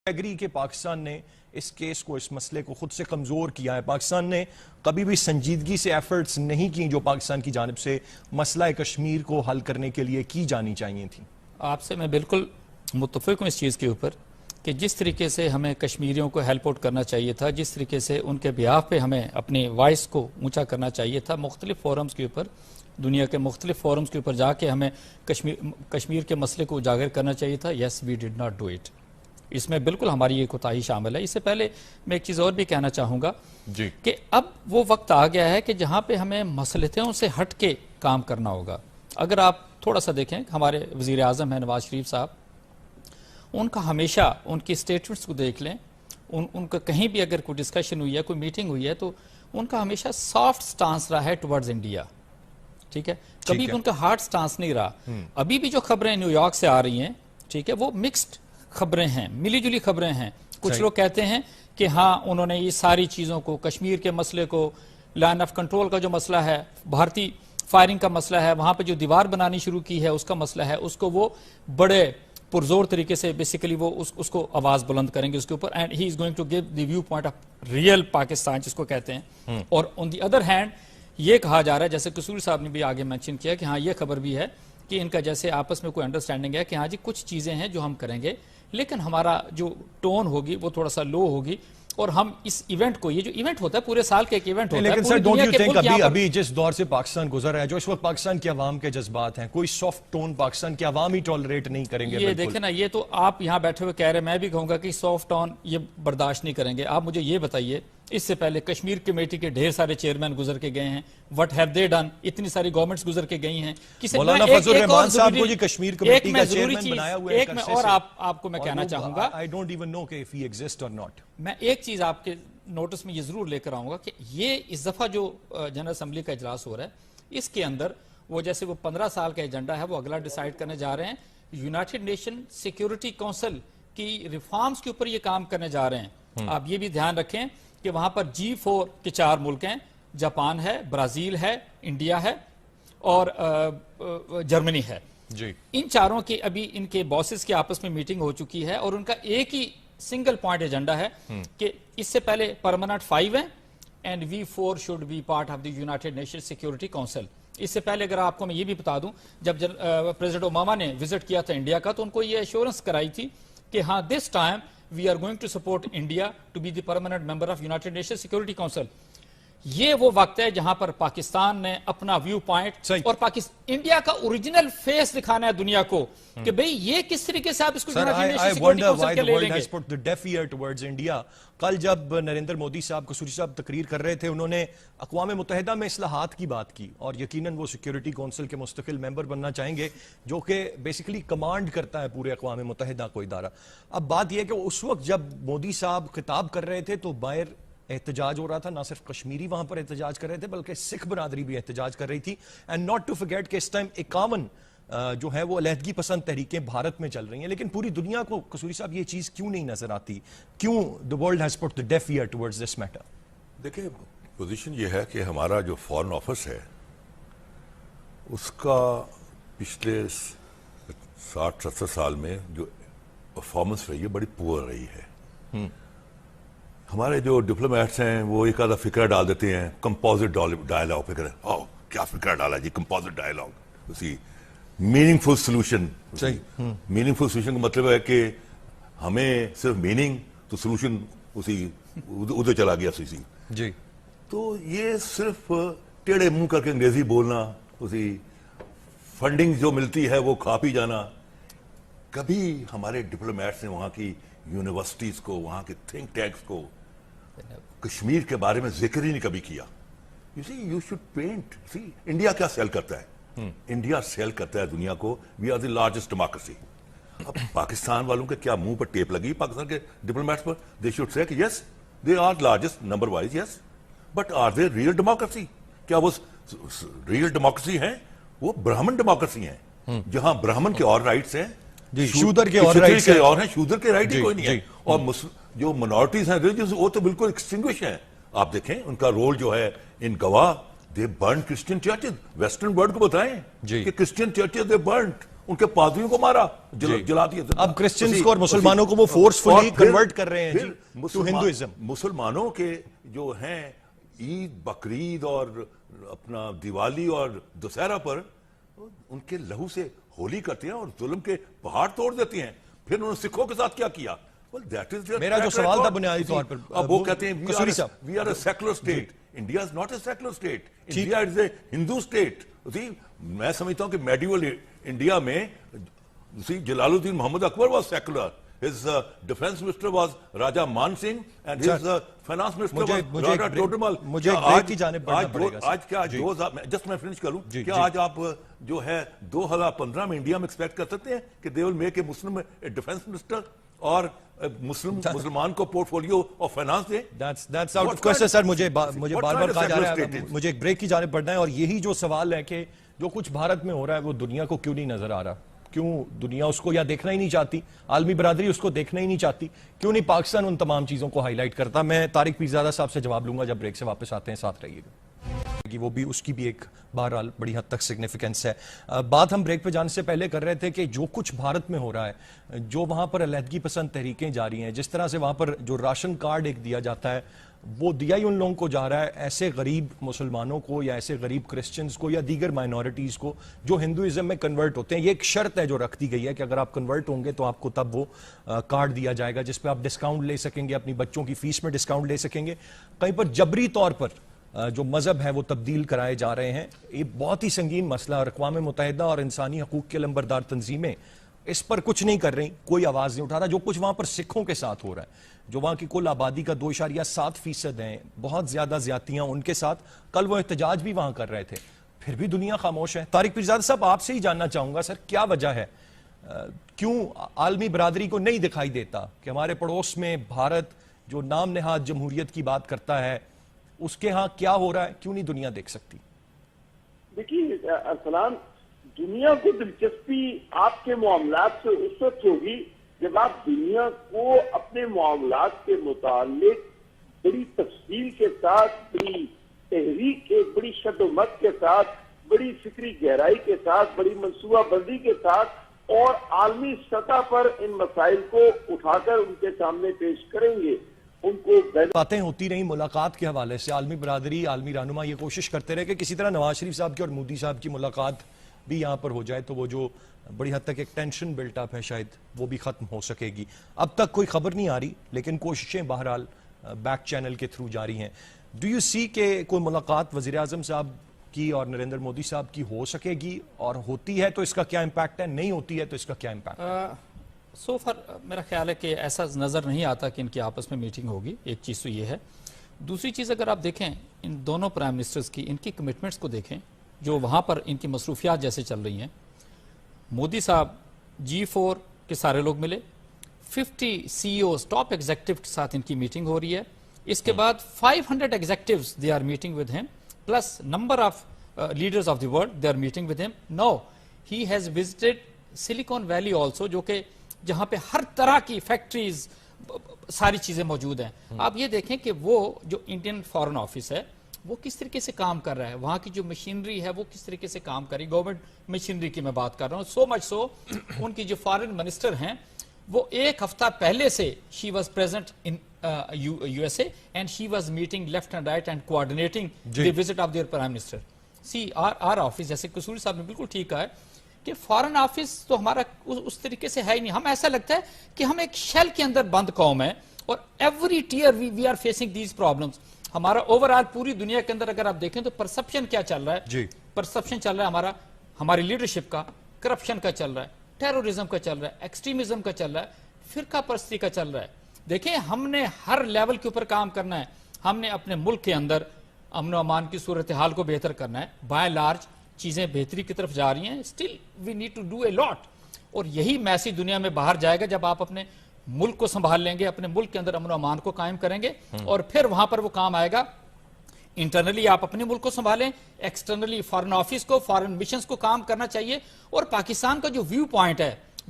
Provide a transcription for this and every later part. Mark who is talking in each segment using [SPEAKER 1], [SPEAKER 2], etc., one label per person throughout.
[SPEAKER 1] Agri کہ پاکستان نے اس case کو اس مسئلے کو خود سے کمزور کیا ہے. پاکستان نے کبھی بھی سنجیدگی سے ایفرٹس نہیں کی جو پاکستان کی جانب سے مسئلہ کشمیر کو حل کرنے کے لیے کی جانی چاہیے تھیں.
[SPEAKER 2] آپ سے میں بالکل متفق ہوں اس چیز کے اوپر کہ جس طریقے سے ہمیں کشمیریوں کو ہیلپ آؤٹ کرنا چاہیے تھا, جس طریقے سے ان کے بیہاف پہ ہمیں اپنی وائس کو اونچا کرنا چاہیے تھا, مختلف فورمز کے اوپر, دنیا کے مختلف فورمز کے اوپر جا کے ہمیں کشمیر کے مسئلے کو اجاگر کرنا چاہیے تھا. یس وی ڈڈ ناٹ ڈو اٹ. اس میں بالکل ہماری یہ کوتاہی شامل ہے. اس سے پہلے میں ایک چیز اور بھی کہنا چاہوں گا کہ اب وہ وقت آ گیا ہے کہ جہاں پہ ہمیں مصلحتوں سے ہٹ کے کام کرنا ہوگا. اگر آپ تھوڑا سا دیکھیں, ہمارے وزیر اعظم ہیں نواز شریف صاحب, ان کا ہمیشہ ان کی سٹیٹمنٹس کو دیکھ لیں, ان کا کہیں بھی اگر کوئی ڈسکشن ہوئی ہے, کوئی میٹنگ ہوئی ہے, تو ان کا ہمیشہ سافٹ سٹانس رہا ہے ٹورڈز انڈیا. ٹھیک ہے, کبھی بھی ان کا ہارڈ سٹانس نہیں رہا. ابھی بھی جو خبریں نیو یارک سے آ رہی ہیں, ٹھیک ہے, وہ مکسڈ خبریں ہیں, ملی جلی خبریں ہیں. کچھ لوگ کہتے ہیں کہ ہاں انہوں نے یہ ساری چیزوں کو, کشمیر کے مسئلے کو, لائن آف کنٹرول کا جو مسئلہ ہے, بھارتی فائرنگ کا مسئلہ ہے, وہاں پہ جو دیوار بنانی شروع کی ہے اس کا مسئلہ ہے, اس کو وہ بڑے پرزور طریقے سے بیسیکلی وہ اس کو آواز بلند کریں گے اس کے اوپر. And he is going to give the view point of real Pakistan جس کو کہتے ہیں. اور آن دی ادر ہینڈ یہ کہا جا رہا ہے, جیسے قصور صاحب نے بھی آگے مینشن کیا, کہ ہاں یہ خبر بھی ہے کہ ان کا جیسے آپس میں کوئی انڈرسٹینڈنگ ہے کہ ہاں جی کچھ چیزیں ہیں جو ہم کریں گے, لیکن ہمارا جو ٹون ہوگی وہ تھوڑا سا لو ہوگی, اور ہم اس ایونٹ کو, یہ جو ایونٹ ہوتا ہے پورے سال کے ایک ایونٹ ہوتا ہے,
[SPEAKER 1] لیکن سر ڈونٹ یو تھنک ابھی جس دور سے پاکستان گزر ہے, جو اس وقت پاکستان کی عوام کے جذبات ہیں, کوئی سافٹ ٹون پاکستان کی عوام ہی ٹالریٹ نہیں کریں گے.
[SPEAKER 2] یہ دیکھیں نا, یہ تو آپ یہاں بیٹھے ہوئے کہہ رہے ہیں, میں بھی کہوں گا کہ سافٹ ٹون یہ برداشت نہیں کریں گے. آپ مجھے یہ بتائیے, اس سے پہلے کشمیر کمیٹی کے ڈھیر سارے چیئرمین گزر کے گئے ہیں, وٹ ہیو دے ڈن, اتنی ساری گورنمنٹس گزر کے گئی ہیں.
[SPEAKER 1] مولانا فضل الرحمان صاحب کو جی کشمیر کمیٹی کا چیئرمین بنایا ہوا ہے.
[SPEAKER 2] ایک میں اور آپ کو میں کہنا چاہوں گا,
[SPEAKER 1] I don't even know if he exists or not.
[SPEAKER 2] میں ایک چیز آپ کے نوٹس میں یہ ضرور لے کر آؤں گا کہ یہ اس دفعہ جو جنرل اسمبلی کا اجلاس ہو رہا ہے, اس کے اندر وہ جیسے وہ 15 سال کا ایجنڈا ہے وہ اگلا ڈیسائیڈ کرنے جا رہے ہیں. یونائٹڈ نیشن سیکیورٹی کونسل کی ریفارمز کے اوپر یہ کام کرنے جا رہے ہیں. آپ یہ بھی دھیان رکھیں کہ وہاں پر G4 کے 4 ملک ہیں, جاپان ہے, برازیل ہے, انڈیا ہے اور جرمنی ہے. ان چاروں کی ابھی ان کے باسز کی آپس میں میٹنگ ہو چکی ہے, اور ان کا ایک ہی سنگل پوائنٹ ایجنڈا ہے کہ اس سے پہلے پرماننٹ 5 ہیں and V4 should be part of the United Nations Security Council. اس سے پہلے اگر آپ کو میں یہ بھی بتا دوں, جب پریزیڈنٹ اوباما نے وزٹ کیا تھا انڈیا کا, تو ان کو یہ ایشورنس کرائی تھی کہ ہاں this time we are going to support India to be the permanent member of United Nations Security Council. یہ وہ وقت ہے جہاں پر پاکستان نے اپنا ویو پوائنٹ اور انڈیا کا اوریجنل فیس دکھانا ہے دنیا کو کہ بھئی یہ کس طریقے سے آپ اس کو یونائٹڈ نیشن سیکورٹی کونسل کے لے لیں گے.
[SPEAKER 1] کل جب نریندر مودی صاحب, قصوری صاحب تقریر کر رہے تھے, انہوں نے اقوام متحدہ میں اصلاحات کی بات کی, اور یقیناً وہ سیکورٹی کونسل کے مستقل ممبر بننا چاہیں گے جو کہ بیسیکلی کمانڈ کرتا ہے پورے اقوام متحدہ کو ادارہ. اب بات یہ ہے کہ اس وقت جب مودی صاحب خطاب کر رہے تھے تو باہر احتجاج ہو رہا تھا, نہ صرف کشمیری وہاں پر احتجاج کر رہے تھے بلکہ سکھ برادری بھی احتجاج کر رہی تھی. اینڈ ناٹ ٹو فرگیٹ کہ اس ٹائم 51 جو ہے وہ علیحدگی پسند تحریکیں بھارت میں چل رہی ہیں, لیکن پوری دنیا کو قصوری صاحب یہ چیز کیوں نہیں نظر آتی, کیوں the world has put the deaf ear towards this matter؟
[SPEAKER 3] دیکھیں, پوزیشن یہ ہے کہ ہمارا جو فارن آفس ہے اس کا پچھلے 60-70 سال میں جو پرفارمنس رہی ہے بڑی پور رہی ہے. ہمارے جو ڈپلومیٹس ہیں وہ ایک آدھا فکر ڈال دیتے ہیں, کمپوزٹ ڈائلاگ فکر ہے, کیا فکر ڈالا جی, کمپوزٹ ڈائلاگ, اسی میننگ فل سولوشن. میننگ فل سولوشن کا مطلب ہے کہ ہمیں صرف میننگ تو سولوشن اسی ادھر چلا گیا اسی.
[SPEAKER 1] جی
[SPEAKER 3] تو یہ صرف ٹیڑھے منہ کر کے انگریزی بولنا, اسی فنڈنگ جو ملتی ہے وہ کھا پی جانا. کبھی ہمارے ڈپلومیٹس نے وہاں کی یونیورسٹیز کو, وہاں کے تھنک ٹینکس کو کشمیر کے بارے میں ذکر ہی نہیں کبھی کیا. You should paint. انڈیا کیا سیل کرتا ہے؟ انڈیا سیل کرتا ہے دنیا کو we are the largest democracy. اب پاکستان والوں کے کیا منہ پر ٹیپ لگی پاکستان کے diplomats per? They should say کہ yes they are largest number wise, yes, but are they real democracy? کیا وہ ریئل ڈیموکریسی ہیں؟ وہ برہمن ڈیموکریسی ہیں جہاں برہمن کے اور رائٹس ہیں,
[SPEAKER 1] شودر کے اور رائٹس ہیں,
[SPEAKER 3] اور ہیں شودر کے رائٹ ہی کوئی نہیں ہے. اور جو منارٹیز ہیں ریلیجنز وہ تو بالکل ایکسٹنگوش ہیں. آپ دیکھیں ان کا رول جو ہے ان گواہ, they burn Christian churches. Western world کو بتائیں کہ کرسچین چرچز دے برنٹ, ان کے پادریوں کو مارا, جلا دیا.
[SPEAKER 1] اب کرسچنز کو اور مسلمانوں کو وہ فورسفلی کنورٹ کر رہے ہیں ٹو ہندوازم.
[SPEAKER 3] مسلمانوں کے جو ہیں عید, بقرعید اور اپنا دیوالی اور دسہرہ پر ان کے لہو سے ہولی کرتے ہیں اور ظلم کے پہاڑ توڑ دیتے ہیں. پھر انہوں نے سکھوں کے ساتھ کیا کیا؟
[SPEAKER 1] میرا جو سوال تھا بنیادی طور پر,
[SPEAKER 3] اب وہ کہتے ہیں we are a secular state. India is not a secular state. India is a Hindu state. میں سمجھتا ہوں کہ میڈیول انڈیا میں جلال الدین محمد اکبر was secular. His defense minister was Raja Man Singh and his finance minister was Raja Todamal.
[SPEAKER 1] مجھے break کی جانب بڑھنا پڑے گا.
[SPEAKER 3] آج کیا جسٹ میں فنش کروں, کیا آج آپ جو ہے 2015 میں انڈیا میں ایکسپیکٹ کر سکتے ہیں کہ they will make a Muslim defense minister اور مسلمان کو پورٹ فولیو اور فائنانس دیں؟
[SPEAKER 1] That's out of question sir. مجھے بار بار کہا جا رہا ہے, مجھے ایک بریک کی جانب بڑھنا ہے, اور یہی جو سوال ہے کہ جو کچھ بھارت میں ہو رہا ہے وہ دنیا کو کیوں نہیں نظر آ رہا؟ کیوں دنیا اس کو یا دیکھنا ہی نہیں چاہتی, عالمی برادری اس کو دیکھنا ہی نہیں چاہتی, کیوں نہیں پاکستان ان تمام چیزوں کو ہائی لائٹ کرتا؟ میں طارق پیرزادہ صاحب سے جواب لوں گا جب بریک سے واپس آتے ہیں, ساتھ رہیے گا. وہ بھی اس کی بھی ایک بہرحال بڑی حد تک سگنیفیکنس ہے. بات ہم بریک پہ جانے سے پہلے کر رہے تھے کہ جو کچھ بھارت میں ہو رہا ہے, جو وہاں پر علیحدگی پسند تحریکیں جاری ہیں, جس طرح سے وہاں پر جو راشن کارڈ ایک دیا جاتا ہے وہ دیا ہی ان لوگوں کو جا رہا ہے, ایسے غریب مسلمانوں کو یا ایسے غریب کرسچنز کو یا دیگر مائنورٹیز کو جو ہندوازم میں کنورٹ ہوتے ہیں. یہ ایک شرط ہے جو رکھ دی گئی ہے کہ اگر آپ کنورٹ ہوں گے تو آپ کو تب وہ کارڈ دیا جائے گا جس پہ آپ ڈسکاؤنٹ لے سکیں گے, اپنی بچوں کی فیس میں ڈسکاؤنٹ لے سکیں گے. کہیں پر جبری طور پر جو مذہب ہے وہ تبدیل کرائے جا رہے ہیں. یہ بہت ہی سنگین مسئلہ, اور اقوام متحدہ اور انسانی حقوق کے علمبردار تنظیمیں اس پر کچھ نہیں کر رہی, کوئی آواز نہیں اٹھا رہا. جو کچھ وہاں پر سکھوں کے ساتھ ہو رہا ہے, جو وہاں کی کل آبادی کا 2.7% ہیں, بہت زیادہ زیادتیاں ان کے ساتھ. کل وہ احتجاج بھی وہاں کر رہے تھے, پھر بھی دنیا خاموش ہے. طارق پیرزادہ صاحب آپ سے ہی جاننا چاہوں گا سر, کیا وجہ ہے, کیوں عالمی برادری کو نہیں دکھائی دیتا کہ ہمارے پڑوس میں بھارت جو نام نہاد جمہوریت کی بات کرتا ہے اس کے ہاں کیا ہو رہا ہے, کیوں نہیں دنیا دیکھ سکتی؟
[SPEAKER 4] دیکھیے ارسلان, دنیا کو دلچسپی آپ کے معاملات سے اس وقت ہوگی جب آپ دنیا کو اپنے معاملات کے متعلق بڑی تفصیل کے ساتھ, بڑی تحریک کے, بڑی شد و مت کے ساتھ, بڑی فکری گہرائی کے ساتھ, بڑی منصوبہ بندی کے ساتھ اور عالمی سطح پر ان مسائل کو اٹھا کر ان کے سامنے پیش کریں گے. ان کو
[SPEAKER 1] باتیں ہوتی رہی ملاقات کے حوالے سے, عالمی برادری, عالمی رہنما یہ کوشش کرتے رہے کہ کسی طرح نواز شریف صاحب کی اور مودی صاحب کی ملاقات بھی یہاں پر ہو جائے تو وہ جو بڑی حد تک ایک ٹینشن بلٹ اپ ہے شاید وہ بھی ختم ہو سکے گی. اب تک کوئی خبر نہیں آ رہی, لیکن کوششیں بہرحال بیک چینل کے تھرو جاری ہیں. ڈو یو سی کہ کوئی ملاقات وزیر اعظم صاحب کی اور نریندر مودی صاحب کی ہو سکے گی, اور ہوتی ہے تو اس کا کیا امپیکٹ ہے, نہیں ہوتی ہے تو اس کا کیا امپیکٹ ہے؟
[SPEAKER 2] سو فار میرا خیال ہے کہ ایسا نظر نہیں آتا کہ ان کی آپس میں میٹنگ ہوگی. ایک چیز تو یہ ہے. دوسری چیز اگر آپ دیکھیں ان دونوں پرائم منسٹرز کی, ان کی کمٹمنٹس کو دیکھیں جو وہاں پر ان کی مصروفیات جیسے چل رہی ہیں. مودی صاحب G4 کے سارے لوگ ملے, 50 CEOs ٹاپ ایگزیکٹو کے ساتھ ان کی میٹنگ ہو رہی ہے. اس کے بعد 500 executives they are meeting with him plus number of leaders of the world they are meeting with him. Now he has visited Silicon Valley also, جو کہ جہاں پہ ہر طرح کی فیکٹریز ساری چیزیں موجود ہیں. آپ یہ دیکھیں کہ وہ جو انڈین فارن آفس ہے وہ کس طریقے سے کام کر رہا ہے, وہاں کی جو مشینری ہے وہ کس طریقے سے کام کر رہی ہے. گورنمنٹ مشینری کی میں بات کر رہا ہوں. سو مچ سو ان کی جو فارن منسٹر ہیں وہ ایک ہفتہ پہلے سے she was present in USA and she was meeting left and right and coordinating the visit of their prime minister. See our office, جیسے قصوری صاحب نے بالکل ٹھیک کہا ہے کہ فارن آفس تو ہمارا اس طریقے سے ہے ہی نہیں. ہم ایسا لگتا ہے کہ ہم ایک شیل کے اندر بند قوم ہے اور every tier we are facing these problems. ہمارا اوورآل پوری دنیا کے اندر اگر آپ دیکھیں تو پرسپشن کیا چل رہا ہے, پرسپشن چل رہا ہے ہمارا, ہماری لیڈرشپ کا, کرپشن کا چل رہا ہے, ٹیرورزم کا چل رہا ہے, ایکسٹریمزم کا چل رہا ہے, فرقہ پرستی کا چل رہا ہے. دیکھیں ہم نے ہر لیول کے اوپر کام کرنا ہے. ہم نے اپنے ملک کے اندر امن و امان کی صورتحال کو بہتر کرنا ہے. بائی لارج چیزیں بہتری کی طرف جا رہی ہیں. Still we need to do a lot, اور یہی میسیج دنیا میں باہر جائے گا جب آپ اپنے ملک کو سنبھال لیں گے, اپنے ملک کے اندر امن و امان کو قائم کریں گے, اور پھر وہاں پر وہ کام آئے گا. انٹرنلی آپ اپنے ملک کو سنبھالیں, ایکسٹرنلی فارن آفس کو, فارن مشنز کو کام کرنا چاہیے. اور پاکستان کا جو ویو پوائنٹ ہے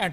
[SPEAKER 2] and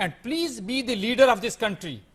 [SPEAKER 2] and please be the leader of this country.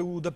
[SPEAKER 1] to the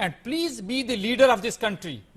[SPEAKER 2] and please be the leader of this country.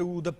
[SPEAKER 1] to the